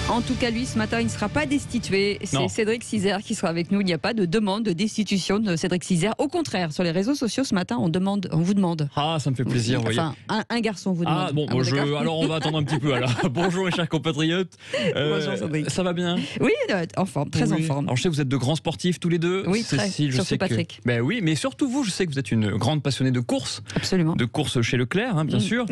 En tout cas, lui, ce matin, il ne sera pas destitué. C'est Cédric Cizer qui sera avec nous. Il n'y a pas de demande de destitution de Cédric Cizer. Au contraire, sur les réseaux sociaux, ce matin, on vous demande. Ah, ça me fait plaisir. Enfin, un garçon vous demande. Ah, bon, alors on va attendre un petit peu. Alors. Bonjour, mes chers compatriotes. Bonjour, Cédric. Ça va bien? Oui, en forme, très en forme. Alors, je sais que vous êtes de grands sportifs tous les deux. Oui, Cécile, je surtout sais Patrick. Ben oui, mais surtout vous, je sais que vous êtes une grande passionnée de course. Absolument. De course chez Leclerc, hein, bien sûr.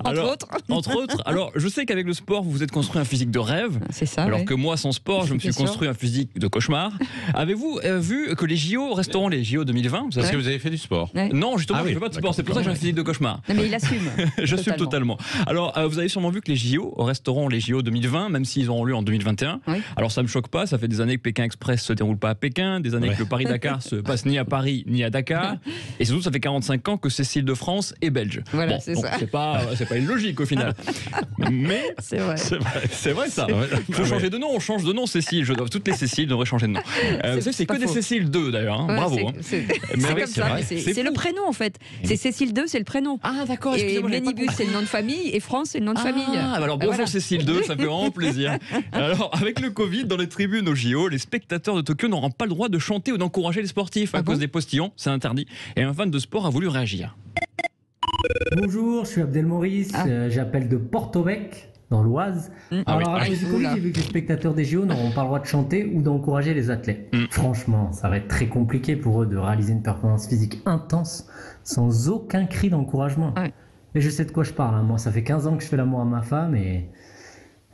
Entre autres. Entre autres. Alors, je sais qu'avec le sport, vous vous êtes construit un physique de rêve. C'est ça. Alors que moi, sans sport, je me suis Bien sûr. construit un physique de cauchemar. Avez-vous vu que les JO resteront les JO 2020? Est-ce que vous avez fait du sport? Ouais. Non, justement, Ah oui, je ne fais pas de sport. d'accord. C'est pour ça que j'ai un physique de cauchemar. Non, mais il assume. J'assume totalement. Alors, vous avez sûrement vu que les JO resteront les JO 2020, même s'ils auront lieu en 2021. Oui. Alors, ça me choque pas. Ça fait des années que Pékin Express se déroule pas à Pékin, des années que le Paris-Dakar se passe ni à Paris ni à Dakar, et surtout, ça fait 45 ans que Cécile de France est belge. Voilà, bon, c'est donc, ça. c'est pas illogique au final. Mais C'est vrai. c'est vrai ça. Il faut changer de nom. On change de nom, Cécile. Toutes les Céciles devraient changer de nom. Vous savez, c'est que pas des faux. Cécile 2 d'ailleurs. Hein. Ouais, Bravo. C'est Mais comme avec- ça. vrai. C'est le fou. prénom en fait. C'est Cécile 2, c'est le prénom. Ah d'accord. Et Excusez-moi. j'avais pas Ménibus, c'est le nom de famille. Et France, c'est le nom de famille. Ah, bah alors bonjour Voilà. Cécile 2, ça me fait vraiment plaisir. Alors, avec le Covid, dans les tribunes au JO, les spectateurs de Tokyo n'auront pas le droit de chanter ou d'encourager les sportifs à cause des postillons, c'est interdit. Et un fan de sport a voulu réagir. Bonjour, je suis Abdel Maurice, j'appelle de Porto-Bec, dans l'Oise. Alors, à cause du Covid, j'ai vu que les spectateurs des JO n'auront pas le droit de chanter ou d'encourager les athlètes. Franchement, ça va être très compliqué pour eux de réaliser une performance physique intense sans aucun cri d'encouragement. Ouais. Mais je sais de quoi je parle, hein. Moi ça fait 15 ans que je fais l'amour à ma femme et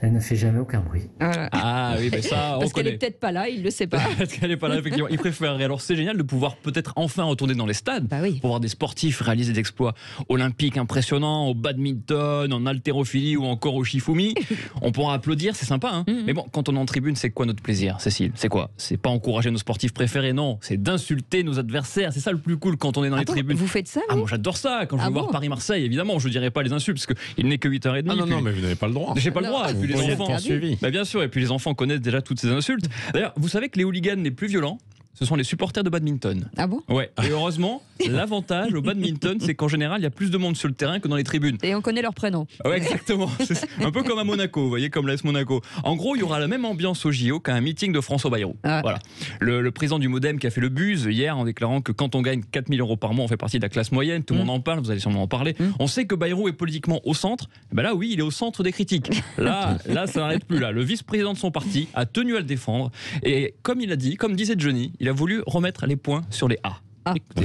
elle ne fait jamais aucun bruit. Voilà. Ah oui, mais ça, on Parce qu'elle connaît. est peut-être pas là, il le sait pas. Parce qu'elle n'est pas là, effectivement. Il préférerait. Alors, c'est génial de pouvoir peut-être enfin retourner dans les stades Bah oui. pour voir des sportifs réaliser des exploits olympiques impressionnants, au badminton, en haltérophilie ou encore au shifumi. On pourra applaudir, c'est sympa. Hein. Mais bon, quand on est en tribune, c'est quoi notre plaisir, Cécile? C'est quoi? C'est pas encourager nos sportifs préférés, non. C'est d'insulter nos adversaires. C'est ça le plus cool quand on est dans les Bon, tribunes. vous faites ça, Ah, vous moi j'adore ça. Quand je Ah veux voir bon Paris-Marseille, évidemment, je dirais pas les insultes parce qu'il n'est que 8h30. Ah non, puis- non, mais vous n'avez pas le droit. J'ai pas le droit. Et puis les pourriez enfants. être poursuivi. Bah bien sûr, et puis les enfants connaissent déjà toutes ces insultes. D'ailleurs, vous savez que les hooligans les plus violents, ce sont les supporters de badminton. Ah bon? Ouais. Et heureusement, l'avantage au badminton, c'est qu'en général, il y a plus de monde sur le terrain que dans les tribunes. Et on connaît leur prénom. Ouais, exactement. C'est un peu comme à Monaco, vous voyez, comme l'AS Monaco. En gros, il y aura la même ambiance au JO qu'à un meeting de François Bayrou. Ah. Voilà. Le président du Modem qui a fait le buzz hier en déclarant que quand on gagne 4 000 euros par mois, on fait partie de la classe moyenne. Tout le monde en parle, vous allez sûrement en parler. On sait que Bayrou est politiquement au centre. Ben là, oui, il est au centre des critiques. Là, ça n'arrête plus. Là, le vice-président de son parti a tenu à le défendre. Et comme il a dit, comme disait Johnny, il a voulu remettre les points sur les A. Écoutez.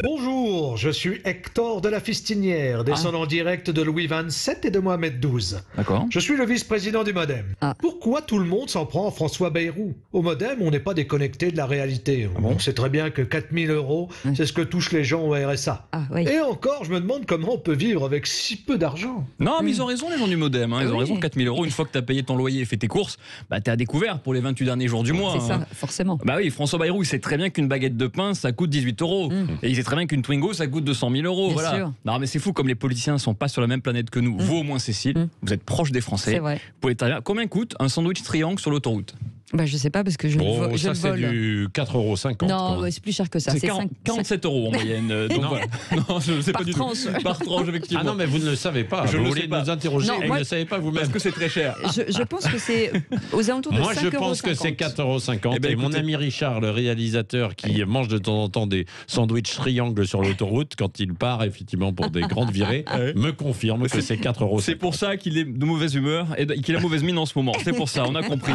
Bonjour, je suis Hector de la Fistinière, descendant direct de Louis XXVII et de Mohamed XII. D'accord. Je suis le vice-président du Modem. Ah. Pourquoi tout le monde s'en prend à François Bayrou? Au Modem, on n'est pas déconnecté de la réalité. On sait très bien que 4 000 euros, c'est ce que touchent les gens au RSA. Ah oui. Et encore, je me demande comment on peut vivre avec si peu d'argent. Non, mais ils ont raison, les gens du Modem. Hein. Ils ont Oui. raison, 4 000 euros, une fois que tu as payé ton loyer et fait tes courses, bah, tu es à découvert pour les 28 derniers jours du mois. C'est hein. ça, forcément. Bah oui, François Bayrou, il sait très bien qu'une baguette de pain, ça coûte 18 euros. Et il sait très bien qu'une Twingo, ça coûte 200 000 euros. Bien Voilà. sûr. Non, mais c'est fou, comme les politiciens ne sont pas sur la même planète que nous. Vous, au moins, Cécile, vous êtes proche des Français. C'est vrai. Vous pouvez très bien- Combien coûte un sandwich triangle sur l'autoroute? Bah, je sais pas parce que je Bon, le ça, c'est vole. du 4,50 €. Non, ouais, c'est plus cher que ça. C'est C'est 47 euros en moyenne. Donc Non. voilà. Non, je ne sais Par pas du tranche. tout. Par tranche, effectivement. Ah non, mais vous ne le savez pas. Je vous ne voulez sais pas. nous interroger Non, et moi- vous ne savez pas vous-même. Parce que c'est très cher. Je pense que c'est aux alentours de Moi, 5,50 je pense que c'est 4,50 €. Eh ben, et mon écoutez. ami Richard, le réalisateur, qui mange de temps en temps des sandwichs triangles sur l'autoroute, quand il part effectivement pour des grandes virées, me confirme que c'est 4,50 €. C'est pour ça qu'il est de mauvaise humeur et qu'il a mauvaise mine en ce moment. C'est pour ça, on a compris.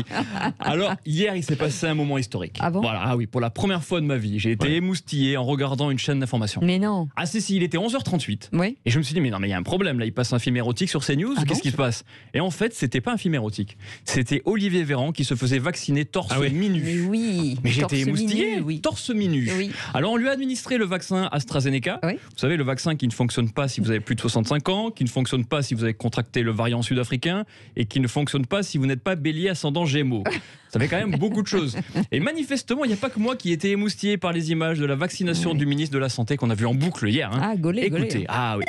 Alors, hier, il s'est passé un moment historique. Ah bon Voilà, ah oui, pour la première fois de ma vie, j'ai été émoustillé en regardant une chaîne d'information. Mais non. Ah si, il était 11h38. Oui. Et je me suis dit, mais non, mais il y a un problème là, il passe un film érotique sur CNews, Ah qu'est-ce bon qui se passe? Et en fait, c'était pas un film érotique. C'était Olivier Véran qui se faisait vacciner torse Ah oui. mi-nu. Mais oui. Mais Torse j'étais émoustillé, mi-nu, oui. torse mi-nu. Oui. Alors on lui a administré le vaccin AstraZeneca. Oui. Vous savez, le vaccin qui ne fonctionne pas si vous avez plus de 65 ans, qui ne fonctionne pas si vous avez contracté le variant sud-africain et qui ne fonctionne pas si vous n'êtes pas bélier ascendant gémeaux. Ça fait quand même beaucoup de choses. Et manifestement, il n'y a pas que moi qui ai été émoustillé par les images de la vaccination du ministre de la Santé qu'on a vu en boucle hier. hein. Ah, gaulé, Écoutez, gaulé. ah oui.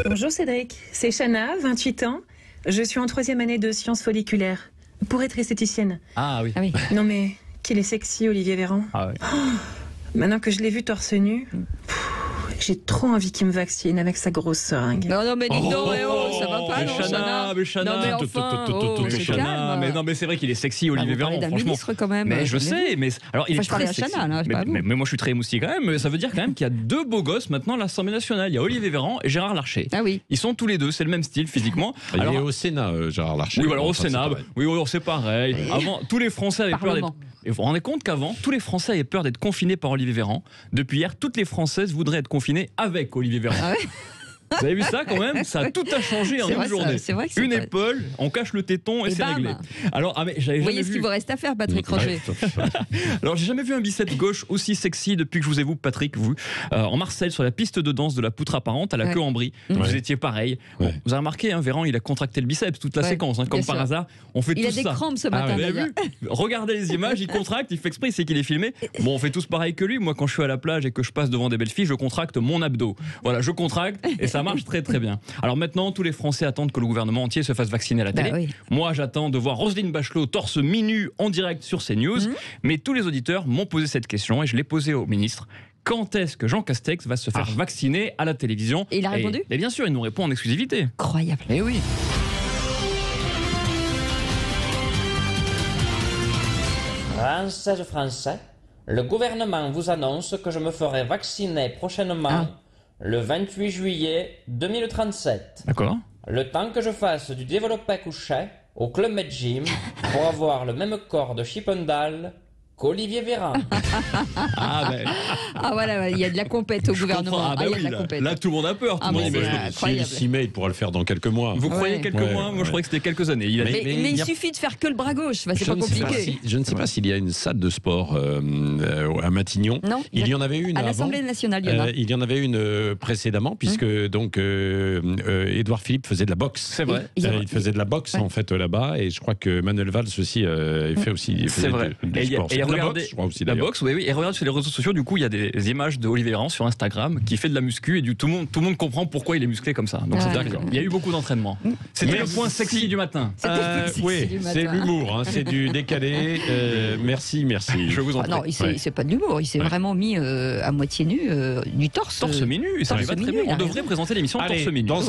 Bonjour Cédric, c'est Chana, 28 ans. Je suis en 3e année de sciences folliculaires. Pour être esthéticienne. Ah oui. Ah oui. Non mais, qu'il est sexy Olivier Véran. Ah ouais. Maintenant que je l'ai vu torse nu, j'ai trop envie qu'il me vaccine avec sa grosse seringue. Non, non, mais dites donc, eh oh, ça va pas, non, Chana? Mais Chana, non, mais enfin, Chana, mais non, mais c'est vrai qu'il est sexy, Olivier Véran, franchement. Ministre, quand même. Mais je sais, mais alors il est très sexy. Chana, là, mais moi, je suis très émoustillé quand même. Ça veut dire quand même qu'il y a deux beaux gosses maintenant à l'Assemblée nationale. Il y a Olivier Véran et Gérard Larcher. Ah oui. Ils sont tous les deux, c'est le même style physiquement. Il est au Sénat, Gérard Larcher. Oui, alors au Sénat, oui, c'est pareil. Avant, tous les Français avaient peur d'être. Et vous vous rendez compte qu'avant, tous les Français avaient peur d'être confinés par Olivier Véran. Depuis hier, toutes les Françaises voudraient être confinées avec Olivier Véran. Ah ouais. Vous avez vu ça quand même? Ça a tout a changé en une journée. Une épaule, on cache le téton et c'est réglé. Alors, mais j'avais jamais vu. Vous voyez ce qu'il vous reste à faire, Patrick Rocher. Alors, j'ai jamais vu un biceps gauche aussi sexy depuis que je vous ai vu, Patrick, vous, en Marseille, sur la piste de danse de la poutre apparente à la queue en brie. Vous étiez pareil. Bon, vous avez remarqué, Véran, il a contracté le biceps toute la séquence, comme par hasard. On fait tout ça. Il a des crampes ce matin. Vous avez vu? Regardez les images, il contracte, il fait exprès, il sait qu'il est filmé. Bon, on fait tous pareil que lui. Moi, quand je suis à la plage et que je passe devant des belles filles, je contracte mon abdos. Voilà, je contracte et ça marche très très bien. Alors maintenant, tous les Français attendent que le gouvernement entier se fasse vacciner à la télé. Moi, j'attends de voir Roselyne Bachelot torse mi-nu en direct sur CNews. Mais tous les auditeurs m'ont posé cette question et je l'ai posée au ministre. Quand est-ce que Jean Castex va se faire vacciner à la télévision? Et il a répondu? Et bien sûr, il nous répond en exclusivité. Incroyable. Eh oui. Français, le gouvernement vous annonce que je me ferai vacciner prochainement le 28 juillet 2037. D'accord. Le temps que je fasse du développé couché au Club Med Gym pour avoir le même corps de Chippendale qu'Olivier Véran. Voilà, il y a de la compète au gouvernement. Il y a de la compète. Là, tout le monde a peur. S'il s'y met, il pourra le faire dans quelques mois. Vous croyez quelques mois? Moi, je croyais que c'était quelques années. Mais il suffit de faire que le bras gauche. C'est pas compliqué. Je ne sais pas s'il y a une salle de sport à Matignon. Non. Il y en avait une à l'Assemblée nationale. Il y en avait une précédemment, puisque donc Édouard Philippe faisait de la boxe. C'est vrai. Il faisait de la boxe en fait là-bas, et je crois que Manuel Valls aussi fait aussi. C'est vrai. Du sport. Regardez la boxe, oui. Et regardez sur les réseaux sociaux, du coup, il y a des images de Olivier Véran sur Instagram qui fait de la muscu et tout le monde comprend pourquoi il est musclé comme ça. Donc c'est d'accord. Il y a eu beaucoup d'entraînement. C'était le point sexy du matin. Oui, c'est l'humour, c'est du décalé. Merci. Je vous en prie. Non, c'est pas de l'humour. Il s'est vraiment mis à moitié nu, du torse. Torse mi-nu, ça lui va très bien. On devrait présenter l'émission Torse mi-nu.